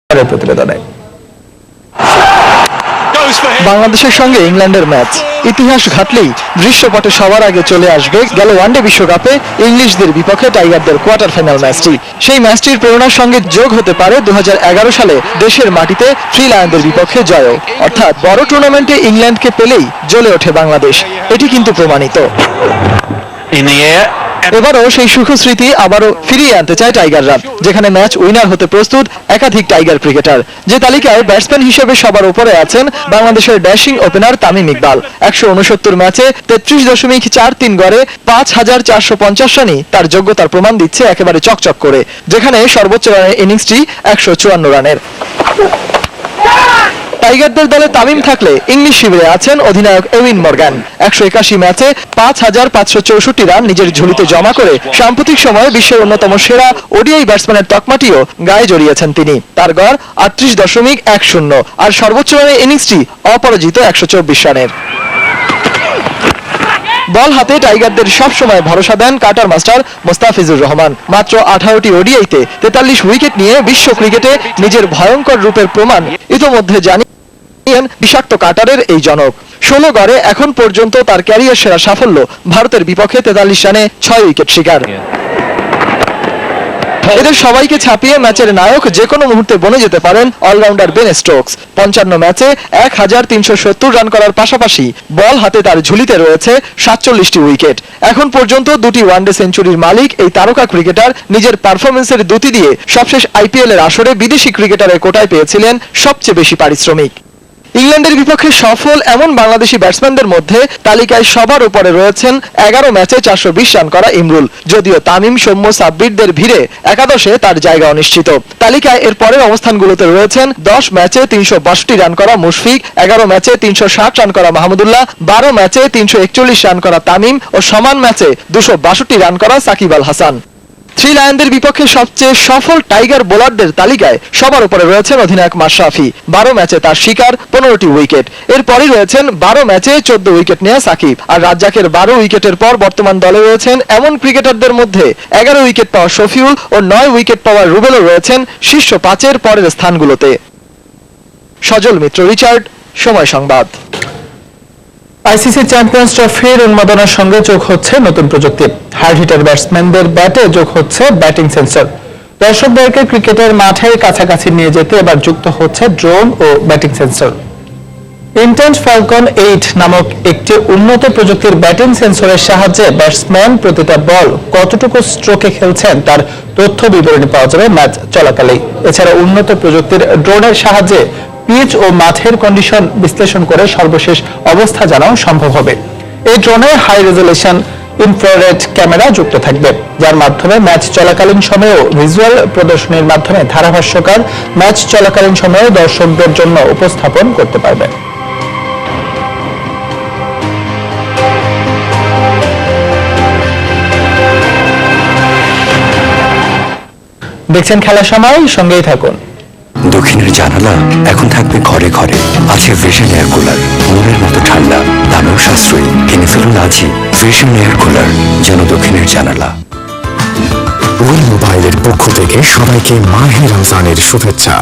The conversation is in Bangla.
প্রতিবেদনে বাংলাদেশের সঙ্গে ইংল্যান্ডের ম্যাচ ইতিহাস ঘাটলেই দৃশ্যপটে সবার আগে চলে আসবে গেল ওয়ানডে বিশ্বকাপে ইংলিশদের বিপক্ষে টাইগারদের কোয়ার্টার ফাইনাল ম্যাচটি। সেই ম্যাচটির প্রেরণার সঙ্গে যোগ হতে পারে 2011 সালে দেশের মাটিতে থ্রি লায়নদের বিপক্ষে জয়, অর্থাৎ বড় টুর্নামেন্টে ইংল্যান্ডকে পেলেই জ্বলে ওঠে বাংলাদেশ। এটি কিন্তু প্রমাণিত। এবারও সেই সুখ স্মৃতি আবারও ফিরিয়ে আনতে চায় টাইগাররা, যেখানে ম্যাচ উইনার হতে প্রস্তুত একাধিক টাইগার ক্রিকেটার। যে তালিকায় ব্যাটসম্যান হিসেবে সবার উপরে আছেন বাংলাদেশের ড্যাশিং ওপেনার তামিম ইকবাল। 169 ম্যাচে 33.43 গড়ে 5450 রানই তার যোগ্যতার প্রমাণ দিচ্ছে একেবারে চকচক করে, যেখানে সর্বোচ্চ রানের ইনিংসটি 154 রানের। টাইগারদের দলে তামিম থাকলে ইংলিশ শিবিরে আছেন অধিনায়ক এউইন মর্গ্যান। 181 ম্যাচে 5564 রান নিজের ঝুলিতে জমা করে সাম্প্রতিক সময়ে বিশ্বের অন্যতম সেরা ওডিআই ব্যাটসম্যানের তকমাটিও গায়ে জড়িয়েছেন তিনি। তার গড় 38.10 আর সর্বোচ্চ রানের ইনিংসটি অপরাজিত 124 রানের। বল হাতে টাইগারদের সবসময় ভরসা দেন কাটার মাস্টার মোস্তাফিজুর রহমান। মাত্র 18টি ওডিআইতে 43 উইকেট নিয়ে বিশ্ব ক্রিকেটে নিজের ভয়ঙ্কর রূপের প্রমাণ ইতোমধ্যে জানিয়েছেন বিষাক্ত কাটারের এই জনক। 16 গড়ে এখন পর্যন্ত তার ক্যারিয়ার সেরা সাফল্য, ভারতের বিপক্ষে 43 রানে 6 উইকেট শিকার। এদের সবাইকে ছাপিয়ে ম্যাচের নায়ক যে কোনো মুহূর্তে বনে যেতে পারেন অলরাউন্ডার বেন স্টোকস। 55 ম্যাচে 1370 রান করার পাশাপাশি বল হাতে তার ঝুলিতে রয়েছে 47টি উইকেট। এখন পর্যন্ত 2টি ওয়ানডে সেঞ্চুরির মালিক এই তারকা ক্রিকেটার নিজের পারফরমেন্সের দুটি দিয়ে সবশেষ আইপিএল এর আসরে বিদেশি ক্রিকেটারের কোটায় পেয়েছিলেন সবচেয়ে বেশি পারিশ্রমিক। ইংল্যান্ডের বিপক্ষে সফল এমন বাংলাদেশি ব্যাটসম্যানদের মধ্যে তালিকায় সবার উপরে রয়েছেন 11 ম্যাচে 420 রান করা ইমরুল। যদিও তামিম, সৌম্য, সাব্বিরদের ভিড়ে একাদশে তার জায়গা অনিশ্চিত। তালিকায় এর পরের অবস্থানগুলোতে রয়েছেন 10 ম্যাচে 362 রান করা মুশফিক, 11 ম্যাচে 360 রান করা মাহমুদুল্লাহ, 12 ম্যাচে 341 রান করা তামিম ও সমান ম্যাচে 262 রান করা সাকিব আল হাসান। থ্রি লায়নদের বিপক্ষে সবচেয়ে সফল টাইগার বোলারদের তালিকায় সবার উপরে রয়েছেন অধিনায়ক মাশরাফি। 12 ম্যাচে তার শিকার 15টি উইকেট। এরপরই রয়েছেন 12 ম্যাচে 14 উইকেট নেওয়া সাকিব। আর রাজ্জাকের 12 উইকেটের পর বর্তমান দলে রয়েছেন এমন ক্রিকেটারদের মধ্যে 11 উইকেট পাওয়া শফিউল ও 9 উইকেট পাওয়া রুবেলও রয়েছেন শীর্ষ 5-এর পরের স্থানগুলোতে। সজল মিত্র, রিচার্ড, সময় সংবাদ। আইসিসি চ্যাম্পিয়ন্স ট্রফির উন্মাদনার সঙ্গে যোগ হচ্ছে নতুন প্রযুক্তি। হার্ড হিটার ব্যাটসম্যানদের ব্যাটে যোগ হচ্ছে ব্যাটিং সেন্সর। দর্শকদেরকে ক্রিকেটের মাঠের কাছাকাছি নিয়ে যেতে এবার যুক্ত হচ্ছে ড্রোন ও ব্যাটিং সেন্সর। ইন্টেন্ট ফ্যালকন 8 নামক একটি উন্নত প্রযুক্তির ব্যাটিং সেন্সরের সাহায্যে ব্যাটসম্যান প্রতিটা বল কতটুকু স্ট্রোকে খেলছেন তার তথ্য বিবরণী পাওয়া যাবে ম্যাচ চলাকালেই। এছাড়া উন্নত প্রযুক্তির ড্রোনের সাহায্যে পিচ ও মাঠের কন্ডিশন বিশ্লেষণ করে সর্বশেষ অবস্থা জানানো সম্ভব হবে। এই ড্রোনে হাই রেজলিউশন ইনফ্রারেড ক্যামেরা যুক্ত থাকবে, যার মাধ্যমে ম্যাচ চলাকালীন সময়েও ভিজুয়াল প্রদর্শনীর মাধ্যমে ধারাভাষ্যকার ম্যাচ চলাকালীন সময়ে দর্শকদের জন্য উপস্থাপন করতে পারবে। দেখছেন খেলার সময়, সঙ্গেই থাকুন। দক্ষিণের জানালা এখন থাকবে ঘরে ঘরে। আছে ভিশন এয়ার কুলার, মনের মতো ঠান্ডা, দামেও সাশ্রয়ী। কিনে ফেলুন আজই ভিশন এয়ার কুলার, যেন দক্ষিণের জানালা। উইল মোবাইলের পক্ষ থেকে সবাইকে মাহে রমজানের শুভেচ্ছা।